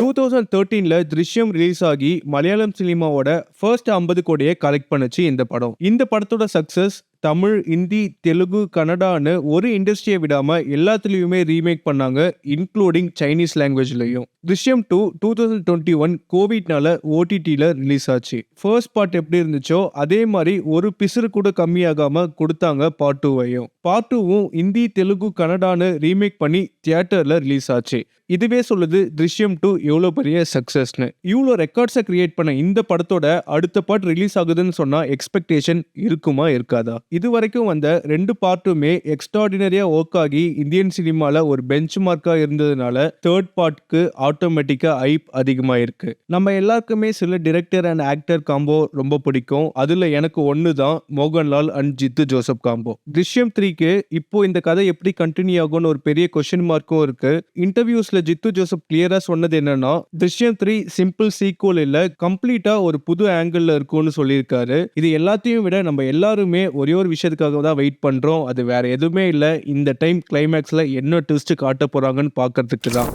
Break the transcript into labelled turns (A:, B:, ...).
A: 2013ல திருஷ்யம் release ஆகி மலையாளம் சினிமாவோட first 50 கோடியை கலெக்ட் பண்ணுச்சு இந்த படம். இந்த படத்தோட சக்சஸ் தமிழ், இந்தி, தெலுங்கு, கன்னடான்னு ஒரு இண்டஸ்ட்ரியை விடாம எல்லாத்துலயுமே ரீமேக் பண்ணாங்க, இன்க்ளூடிங் சைனீஸ் லாங்குவேஜ்லயும். திருஷ்யம் 2 2021 கோவிட்னால ஓடிடில ரிலீஸ் ஆச்சு. ஃபர்ஸ்ட் பார்ட் எப்படி இருந்துச்சோ அதே மாதிரி ஒரு பிசுறு கூட கம்மியாகாம கொடுத்தாங்க பார்ட் 2வையும். பார்ட் 2வும் இந்தி, தெலுங்கு, கன்னடான்னு ரீமேக் பண்ணி தியேட்டர்ல ரிலீஸ் ஆச்சு. இதுவே சொல்லுது திருஷ்யம் 2 எவ்வளோ பெரிய சக்சஸ்னு. இவ்வளோ ரெக்கார்ட்ஸை கிரியேட் பண்ண இந்த படத்தோட அடுத்த பார்ட் ரிலீஸ் ஆகுதுன்னு சொன்னா எக்ஸ்பெக்டேஷன் இருக்குமா இருக்காதா? இது வரைக்கும் வந்த 2 பார்ட்டுமே எக்ஸ்ட்ராடினரியா ஒர்க் ஆகி இந்தியன் சினிமால ஒரு பெஞ்ச் மார்க்கா இருந்ததுனால தேர்ட் பார்ட்க்கு ஆட்டோமேட்டிக்கா ஹைப் அதிகமா இருக்கு. நம்ம எல்லாருக்குமே சில டிரெக்டர் அண்ட் ஆக்டர் காம்போ ரொம்ப பிடிக்கும். அதுல எனக்கு ஒன்னு தான் மோகன்லால் அண்ட் ஜித்து ஜோசப் காம்போ. திருஷ்யம் 3க்கு இப்போ இந்த கதை எப்படி கண்டினியூ ஆகும்னு ஒரு பெரிய கொஸ்டின் மார்க்கும் இருக்கு. இன்டர்வியூஸ்ல ஜித்து ஜோசப் கிளியரா சொன்னது என்னன்னா, திருஷ்யம் 3 சிம்பிள் சீக்வல் இல்ல, கம்ப்ளீட்டா ஒரு புது ஆங்கிள் இருக்கும்னு சொல்லியிருக்காரு. இது எல்லாத்தையும் விட நம்ம எல்லாருமே ஒரே ஒரு விஷயத்துக்காக தான் வெயிட் பண்றோம். அது வேற எதுவுமே இல்ல, இந்த டைம் கிளைமேக்ஸ்ல என்ன ட்விஸ்ட் காட்ட போறாங்கன்னு பார்க்கிறதுக்கு தான்.